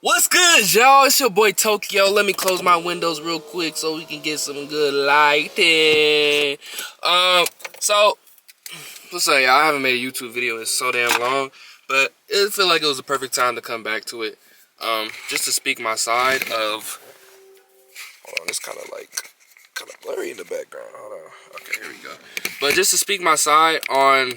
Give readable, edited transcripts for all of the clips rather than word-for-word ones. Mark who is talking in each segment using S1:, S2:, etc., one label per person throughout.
S1: What's good, y'all? It's your boy Tokio. Let me close my windows real quick so we can get some good lighting. So what's up, y'all? I haven't made a YouTube video in so damn long, but it felt like it was the perfect time to come back to it. Just to speak my side of. Hold on, it's kind of blurry in the background. Hold on. Okay, here we go. But just to speak my side on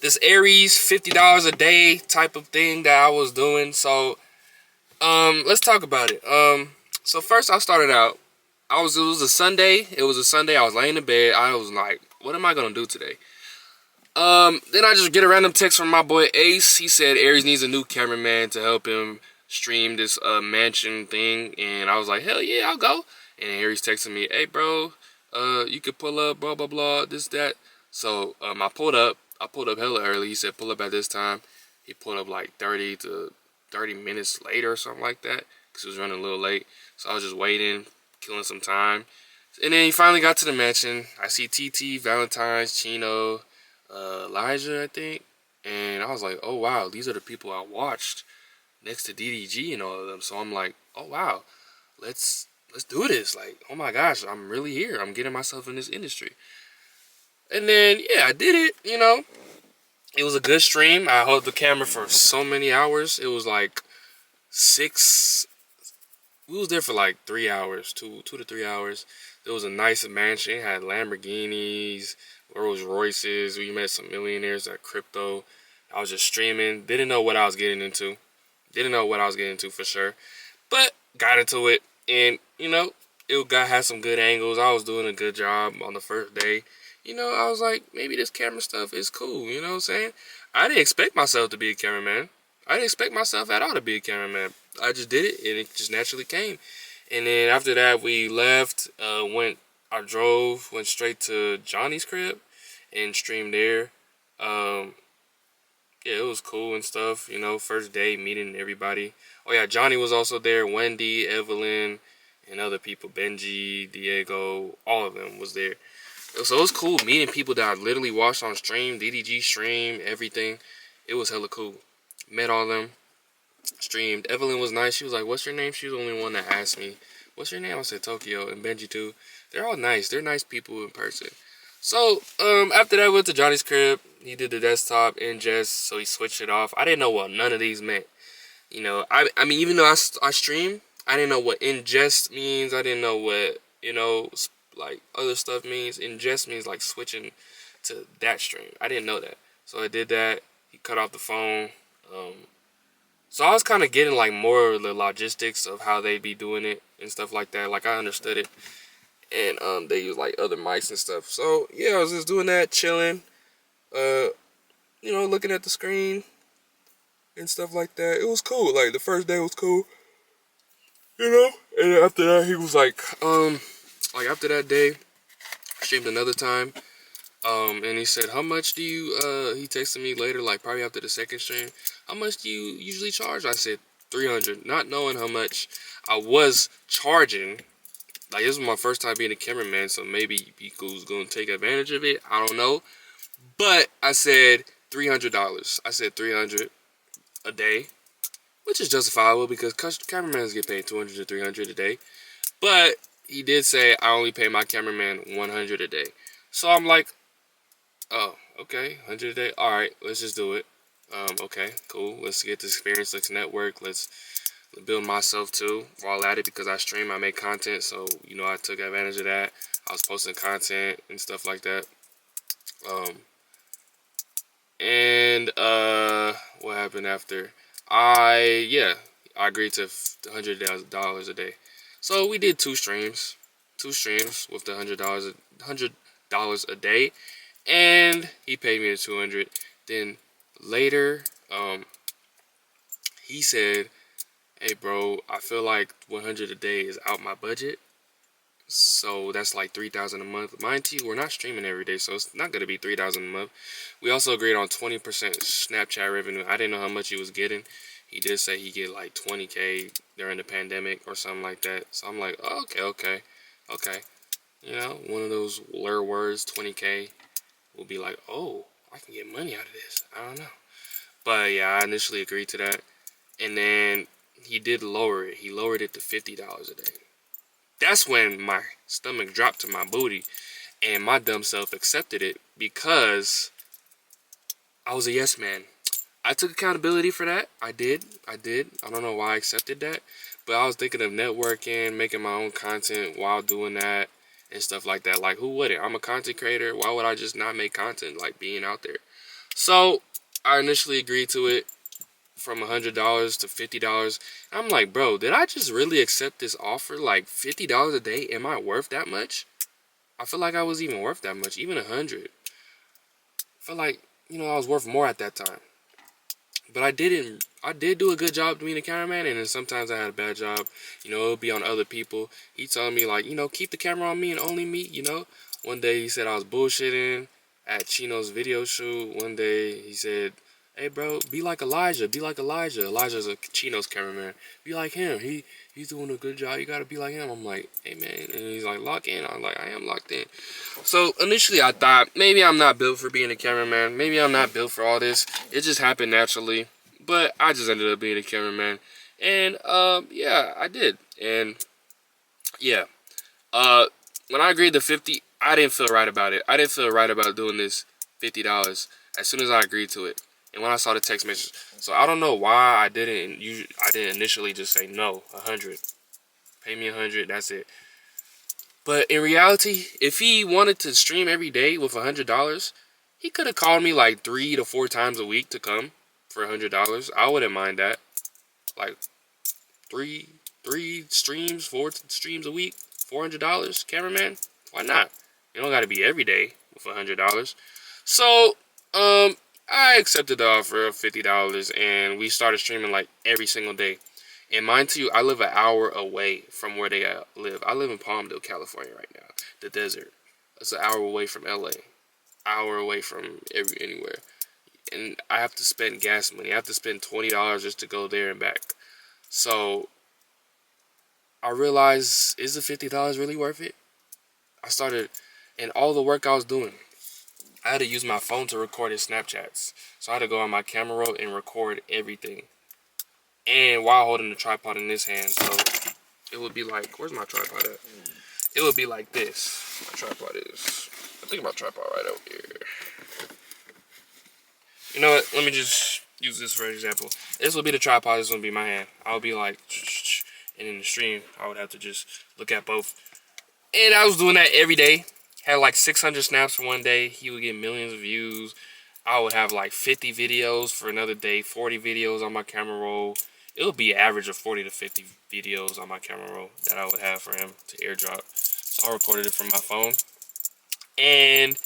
S1: this Aries $50 a day type of thing that I was doing. So let's talk about it. So first I started out. It was a Sunday. It was a Sunday. I was laying in bed. I was like, what am I gonna do today? Then I just get a random text from my boy Ace. He said Aries needs a new cameraman to help him stream this mansion thing, and I was like, hell yeah, I'll go. And Aries texted me, hey bro, you could pull up, blah blah blah, this that. So I pulled up. I pulled up hella early. He said pull up at this time. He pulled up like 30 minutes later or something like that, because he was running a little late. So I was just waiting, killing some time. And then he finally got to the mansion. I see TT, Valentine's, Chino, Elijah, I think. And I was like, oh wow, these are the people I watched next to DDG and all of them. So I'm like, oh wow, let's do this. Like, oh my gosh, I'm really here. I'm getting myself in this industry. And then yeah, I did it, you know. It was a good stream. I held the camera for so many hours. It was like we was there for like 3 hours, 2 to 3 hours. It was a nice mansion. It had Lamborghinis, Rolls Royces. We met some millionaires at crypto. I was just streaming. Didn't know what I was getting into. Didn't know what I was getting into for sure. But got into it. And, you know, had some good angles. I was doing a good job on the first day. You know, I was like, maybe this camera stuff is cool. You know what I'm saying? I didn't expect myself to be a cameraman. I didn't expect myself at all to be a cameraman. I just did it, and it just naturally came. And then after that, we left, went straight to Johnny's crib and streamed there. Yeah, it was cool and stuff, you know, first day meeting everybody. Oh yeah, Johnny was also there, Wendy, Evelyn, and other people, Benji, Diego, all of them was there. So it was cool meeting people that I literally watched on stream, DDG stream, everything. It was hella cool. Met all of them, streamed. Evelyn was nice. She was like, what's your name? She was the only one that asked me, what's your name? I said Tokyo, and Benji too. They're all nice. They're nice people in person. So, after that, I went to Johnny's crib. He did the desktop ingest, so he switched it off. I didn't know what none of these meant. You know, I mean, even though I stream, I didn't know what ingest means. I didn't know what, you know, like other stuff means. Ingest means like switching to that stream. I didn't know that. So I did that. He cut off the phone. So I was kind of getting like more of the logistics of how they be doing it and stuff like that. Like I understood it. And they use like other mics and stuff. So yeah, I was just doing that, chilling, you know, looking at the screen and stuff like that. It was cool. Like the first day was cool, you know. And after that, he was like after that day, I streamed another time. And he said, how much do you, he texted me later, like probably after the second stream, how much do you usually charge? I said 300, not knowing how much I was charging. Like, this was my first time being a cameraman, so maybe people's gonna take advantage of it. I don't know. But I said $300. I said 300 a day, which is justifiable because cameramans get paid 200 to 300 a day. But he did say I only pay my cameraman 100 a day. So I'm like, oh, okay, 100 a day. All right, let's just do it. Okay, cool. Let's get this experience. Let's network. Let's build myself too while at it, because I stream, I make content, so you know I took advantage of that. I was posting content and stuff like that. What happened after? I agreed to $100 a day. So we did two streams with the $100 a day, and he paid me the 200. Then later, he said, hey bro, I feel like 100 a day is out my budget. So that's like 3,000 a month. Mind you, we're not streaming every day, so it's not gonna be 3,000 a month. We also agreed on 20% Snapchat revenue. I didn't know how much he was getting. He did say he get like 20K during the pandemic or something like that. So I'm like, oh, okay. You know, one of those lure words, 20K, will be like, oh, I can get money out of this. I don't know. But yeah, I initially agreed to that. And then he did lower it. He lowered it to $50 a day. That's when my stomach dropped to my booty, and my dumb self accepted it because I was a yes man. I took accountability for that. I did. I don't know why I accepted that, but I was thinking of networking, making my own content while doing that and stuff like that. Like, who wouldn't? I'm a content creator. Why would I just not make content, like being out there? So I initially agreed to it from $100 to $50. I'm like, bro, did I just really accept this offer? Like $50 a day? Am I worth that much? I feel like I was even worth that much, even 100. I feel like, I was worth more at that time. But I didn't. I did do a good job being a cameraman, and then sometimes I had a bad job. It would be on other people. He told me, like, keep the camera on me and only me, One day he said I was bullshitting at Chino's video shoot. One day he said, hey, bro, be like Elijah. Be like Elijah. Elijah's a Chino's cameraman. Be like him. He's doing a good job. You got to be like him. I'm like, hey, man. And he's like, lock in. I'm like, I am locked in. So initially I thought, maybe I'm not built for being a cameraman. Maybe I'm not built for all this. It just happened naturally. But I just ended up being a cameraman. And, yeah, I did. And, yeah. When I agreed to 50, I didn't feel right about it. I didn't feel right about doing this $50 as soon as I agreed to it. And when I saw the text message. So I don't know why I didn't initially just say no, 100. Pay me 100, that's it. But in reality, if he wanted to stream every day with $100, he could have called me like 3 to 4 times a week to come for $100. I wouldn't mind that. Like three streams, 4 streams a week, $400, cameraman. Why not? You don't got to be every day with $100. So, I accepted the offer of $50, and we started streaming like every single day. And mind you, I live an hour away from where they live. I live in Palmdale, California right now, the desert. It's an hour away from LA, hour away from anywhere. And I have to spend gas money. I have to spend $20 just to go there and back. So I realized, is the $50 really worth it? I started, and all the work I was doing, I had to use my phone to record his Snapchats. So I had to go on my camera roll and record everything. And while holding the tripod in this hand, so it would be like, where's my tripod at? It would be like this. My tripod is, I think my tripod right over here. You know what? Let me just use this for example. This will be the tripod. This will be my hand. I would be like, and in the stream, I would have to just look at both. And I was doing that every day. Had like 600 snaps for one day. He would get millions of views. I would have like 50 videos for another day, 40 videos on my camera roll. It would be an average of 40 to 50 videos on my camera roll that I would have for him to airdrop. So I recorded it from my phone. And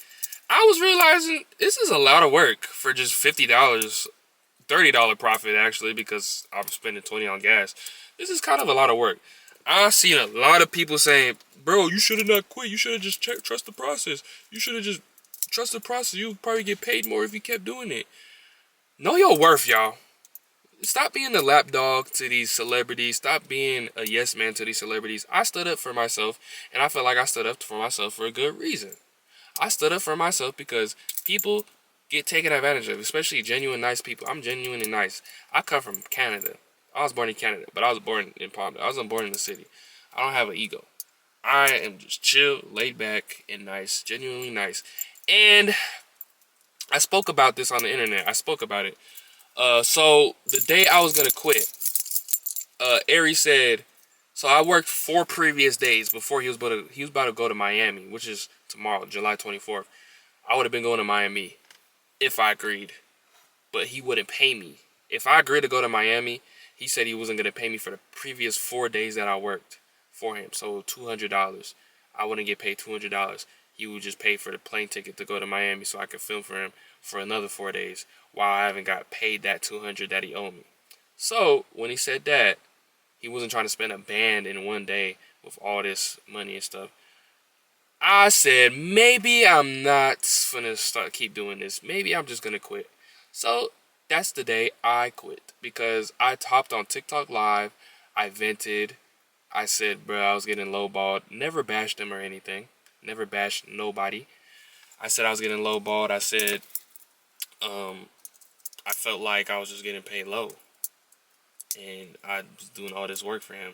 S1: I was realizing this is a lot of work for just $50, $30 profit actually, because I'm spending 20 on gas. This is kind of a lot of work. I've seen a lot of people saying, bro, you should have not quit. You should have just trust the process. You should have just trust the process. You would probably get paid more if you kept doing it. Know your worth, y'all. Stop being the lapdog to these celebrities. Stop being a yes man to these celebrities. I stood up for myself, and I feel like I stood up for myself for a good reason. I stood up for myself because people get taken advantage of, especially genuine, nice people. I'm genuinely nice. I come from Canada. I was born in Canada, but I was born in Palmdale. I wasn't born in the city. I don't have an ego. I am just chill, laid back, and nice. Genuinely nice. And I spoke about this on the internet. I spoke about it. So the day I was going to quit, Aries said, so I worked 4 previous days before he was about to go to Miami, which is tomorrow, July 24th. I would have been going to Miami if I agreed, but he wouldn't pay me. If I agreed to go to Miami, he said he wasn't going to pay me for the previous 4 days that I worked for him. So $200. I wouldn't get paid $200. He would just pay for the plane ticket to go to Miami so I could film for him for another 4 days while I haven't got paid that $200 that he owed me. So when he said that, he wasn't trying to spend a band in one day with all this money and stuff. I said, maybe I'm not gonna keep doing this. Maybe I'm just gonna quit. So that's the day I quit, because I hopped on TikTok Live. I vented. I said, bro, I was getting lowballed. Never bashed him or anything. Never bashed nobody. I said I was getting lowballed. I said, I felt like I was just getting paid low. and I was doing all this work for him.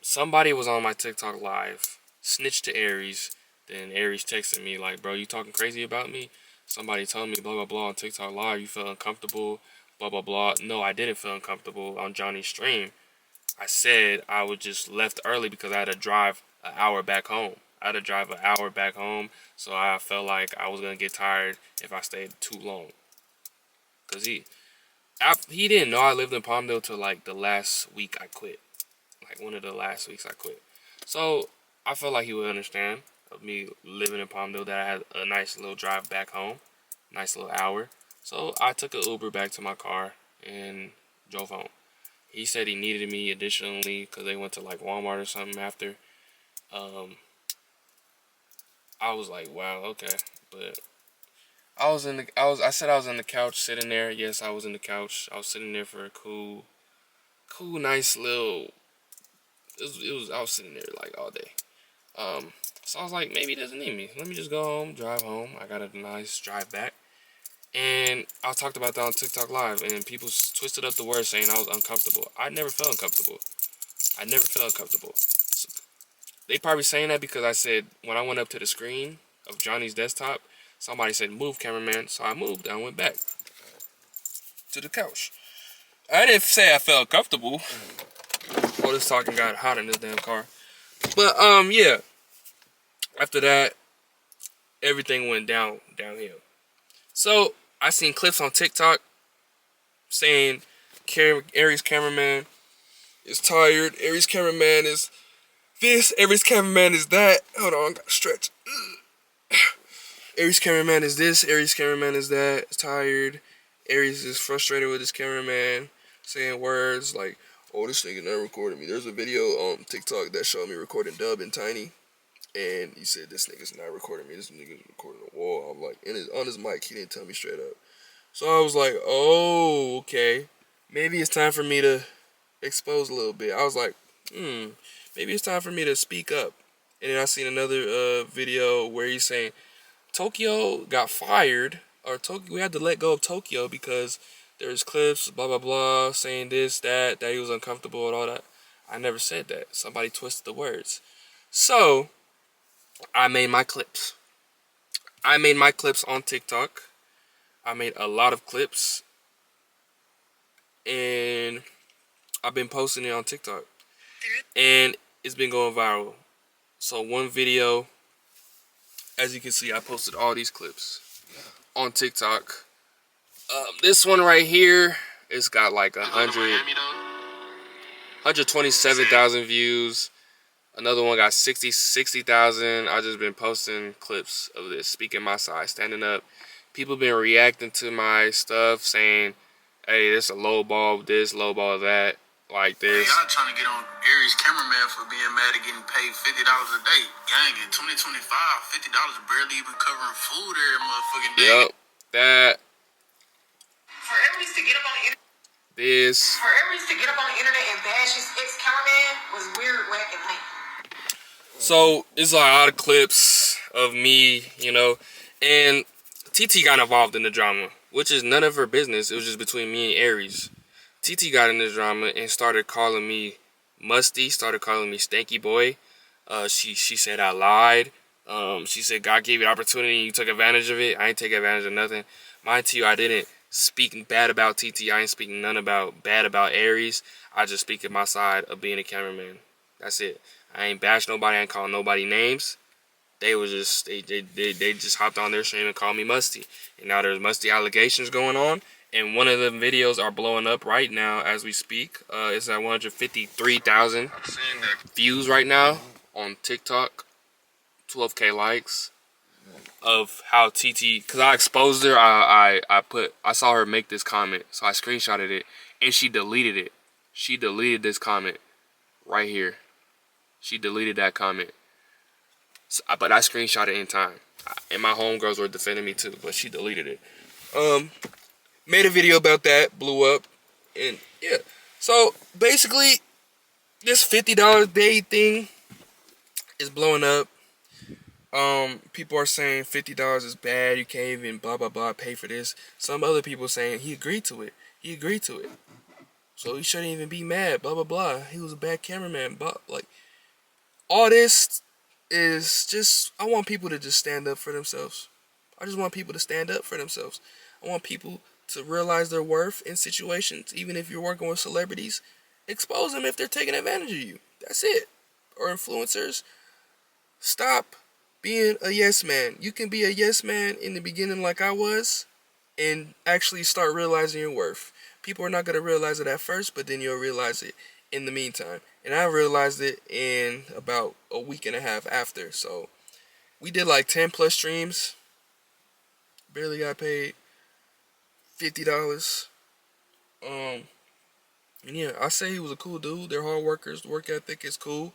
S1: Somebody was on my TikTok live, snitched to Aries. Then Aries texted me like, "Bro, you talking crazy about me? Somebody told me blah blah blah on TikTok live. You feel uncomfortable, blah blah blah." No, I didn't feel uncomfortable on Johnny's stream. I said I was just left early because I had to drive an hour back home. I had to drive an hour back home, so I felt like I was gonna get tired if I stayed too long. Cause he didn't know I lived in Palmdale till like the last week I quit. Like one of the last weeks I quit. So I felt like he would understand of me living in Palmdale, that I had a nice little drive back home, nice little hour. So I took an Uber back to my car and drove home. He said he needed me additionally because they went to like Walmart or something after. I was like, wow, okay, but I said I was on the couch sitting there. Yes, I was in the couch. I was sitting there for a cool, nice little. I was sitting there like all day. So I was like, maybe he doesn't need me. Let me just go home, drive home. I got a nice drive back. And I talked about that on TikTok Live, and people twisted up the word saying I was uncomfortable. I never felt uncomfortable. I never felt uncomfortable. So they probably saying that because I said when I went up to the screen of Johnny's desktop, somebody said, "Move, cameraman." So I moved and I went back to the couch. I didn't say I felt comfortable. Oh, this talking got hot in this damn car. But yeah. After that, everything went downhill. So I seen clips on TikTok saying Aries Cameraman is tired. Aries Cameraman is this. Aries Cameraman is that. Hold on, I gotta stretch. Aries Cameraman is this. Aries Cameraman is that. Tired. Aries is frustrated with his cameraman, saying words like, "Oh, this nigga never recorded me." There's a video on TikTok that showed me recording Dub and Tiny. And he said, "This nigga's not recording me. This nigga's recording a wall." I'm like, on his mic, he didn't tell me straight up. So I was like, oh, okay. Maybe it's time for me to expose a little bit. I was like, maybe it's time for me to speak up. And then I seen another video where he's saying Tokio got fired, or we had to let go of Tokio because there's clips, blah, blah, blah, saying this, that he was uncomfortable and all that. I never said that. Somebody twisted the words. So I made my clips. I made my clips on TikTok. I made a lot of clips. And I've been posting it on TikTok. And it's been going viral. So one video, as you can see, I posted all these clips on TikTok. This one right here, it's got like 127,000 views. Another one got 60,000. I just been posting clips of this, speaking my side, standing up. People been reacting to my stuff, saying, "Hey, this a low ball, this low ball, that, like this."
S2: Hey, y'all trying to get on Aries Cameraman for being mad at getting paid $50 a day. Gang, in 2025, $50 barely even covering food every motherfucking day.
S1: Yep, that.
S2: For Aries to get up on the internet.
S1: This.
S2: For Aries to get up on the internet and bash his ex-cameraman was weird, whack, and lame.
S1: So it's like a lot of clips of me, and TT got involved in the drama, which is none of her business. It was just between me and Aries. TT got in the drama and started calling me musty, started calling me stanky boy. She said I lied. She said God gave you the opportunity and you took advantage of it. I ain't take advantage of nothing. Mind you, I didn't speak bad about TT. I ain't speaking none bad about Aries. I just speak at my side of being a cameraman. That's it. I ain't bash nobody. I ain't call nobody names. They was just they just hopped on their stream and called me musty. And now there's musty allegations going on. And one of the videos are blowing up right now as we speak. It's at 153,000 views right now on TikTok. 12K likes of how TT, because I exposed her. I saw her make this comment, so I screenshotted it, and she deleted it. She deleted this comment right here. She deleted that comment. So, but I screenshot it in time. And my homegirls were defending me too, but she deleted it. Made a video about that, blew up, and yeah. So basically, this $50 day thing is blowing up. People are saying $50 is bad. You can't even blah blah blah pay for this. Some other people saying he agreed to it. He agreed to it. so he shouldn't even be mad. Blah blah blah. He was a bad cameraman. But like all this is just, I want people to just stand up for themselves. I just want people to stand up for themselves. I want people to realize their worth in situations, even if you're working with celebrities. Expose them if they're taking advantage of you. That's it. Or influencers. Stop being a yes man. You can be a yes man in the beginning like I was and actually start realizing your worth. People are not going to realize it at first, but then you'll realize it in the meantime. And I realized it in about a week and a half after. So we did like 10 plus streams. Barely got paid $50. Um, and yeah, I say he was a cool dude. They're hard workers. The work ethic is cool.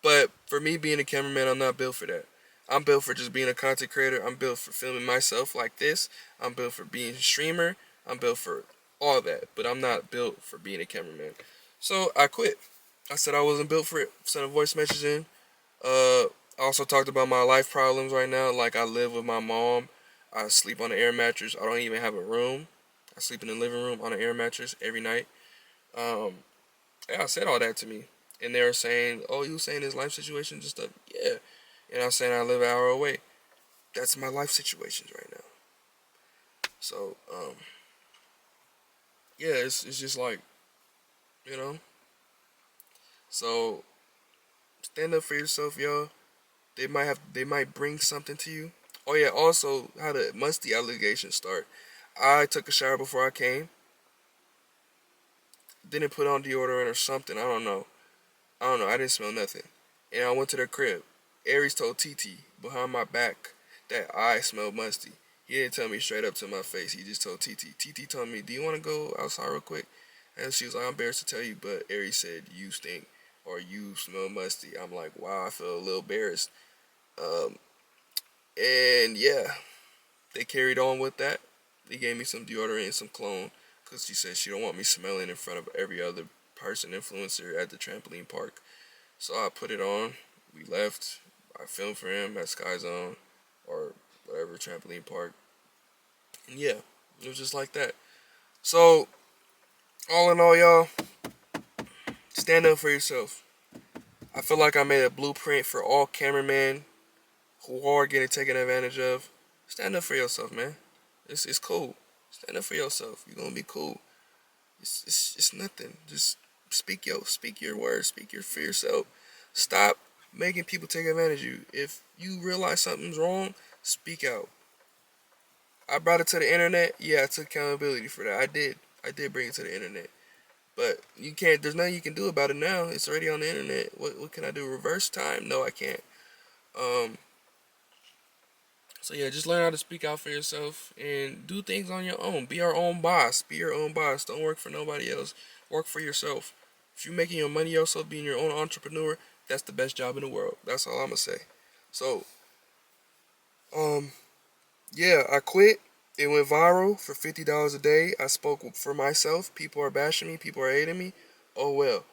S1: But for me being a cameraman, I'm not built for that. I'm built for just being a content creator. I'm built for filming myself like this. I'm built for being a streamer. I'm built for all that. But I'm not built for being a cameraman. So I quit. I said I wasn't built for it. Sent a voice message in. I also talked about my life problems right now. Like I live with my mom. I sleep on an air mattress. I don't even have a room. I sleep in the living room on an air mattress every night. Um, yeah, I said all that to me. And they were saying, oh, you saying his life situation? Just stuff. Yeah. And I was saying I live an hour away. That's my life situations right now. So, yeah, it's just like, you know. So, stand up for yourself, y'all. They might bring something to you. Oh yeah, also how the musty allegations start. I took a shower before I came. Didn't put on deodorant or something. I don't know. I didn't smell nothing. And I went to their crib. Aries told TT behind my back that I smelled musty. He didn't tell me straight up to my face. He just told TT. TT told me, "Do you want to go outside real quick?" And she was like, "I'm embarrassed to tell you, but Aries said you stink or you smell musty." I'm like, wow, I feel a little embarrassed. Um, and yeah, they carried on with that. They gave me some deodorant and some cologne because she said she don't want me smelling in front of every other person influencer at the trampoline park. So I put it on. We left. I filmed for him at Sky Zone or whatever trampoline park. And yeah, it was just like that. So all in all, y'all, stand up for yourself. I feel like I made a blueprint for all cameramen who are getting taken advantage of. Stand up for yourself, man. It's cool. Stand up for yourself. You're gonna be cool. It's nothing. Just speak your words. Speak your for yourself. Stop making people take advantage of you. If you realize something's wrong, speak out. I brought it to the internet. Yeah, I took accountability for that. I did. I did bring it to the internet. But you can't. There's nothing you can do about it now. It's already on the internet. What can I do? Reverse time? No, I can't. Um, So yeah, just learn how to speak out for yourself and do things on your own. Be your own boss. Be your own boss. Don't work for nobody else. Work for yourself. If you're making your money yourself, being your own entrepreneur, that's the best job in the world. That's all I'm gonna say. So, um, yeah, I quit. It went viral for $50 a day. I spoke for myself. People are bashing me. People are hating me. Oh well.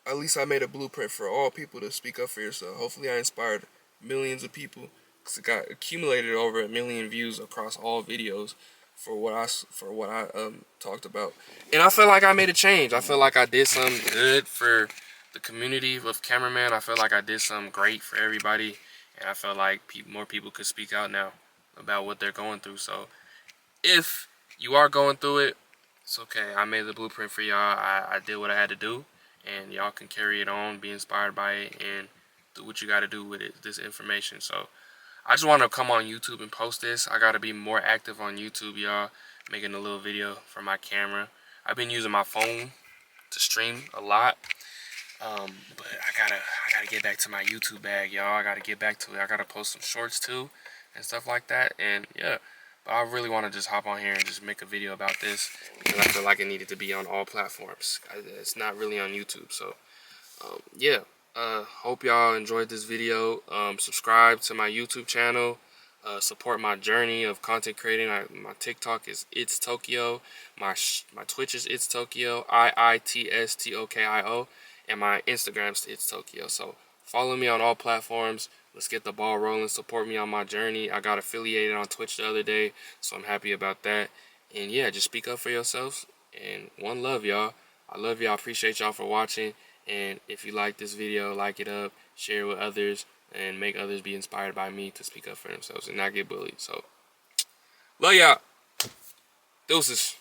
S1: At least I made a blueprint for all people to speak up for yourself. Hopefully, I inspired millions of people. Cause it got accumulated over 1 million views across all videos for what I talked about. And I feel like I made a change. I feel like I did something good for the community of cameraman. I feel like I did something great for everybody, and I feel like more people could speak out now about what they're going through. So if you are going through it, it's okay. I made the blueprint for y'all. I did what I had to do, and y'all can carry it on, be inspired by it, and do what you got to do with it, this information. So I just want to come on YouTube and post this. I got to be more active on YouTube, y'all, making a little video from my camera. I've been using my phone to stream a lot, but I gotta get back to my YouTube bag, y'all. I gotta get back to it. I gotta post some shorts too and stuff like that. And yeah, but I really want to just hop on here and just make a video about this because I feel like it needed to be on all platforms. It's not really on YouTube, so yeah. Hope y'all enjoyed this video. Subscribe to my YouTube channel. Support my journey of content creating. My TikTok is It's Tokio. My Twitch is It's Tokio. IITSTOKIO. And my Instagram's It's Tokio. So follow me on all platforms. Let's get the ball rolling. Support me on my journey. I got affiliated on Twitch the other day, so I'm happy about that. And yeah, just speak up for yourselves. And one love, y'all. I love y'all. Appreciate y'all for watching. And if you like this video, like it up, share it with others, and make others be inspired by me to speak up for themselves and not get bullied. So, love y'all. Deuces.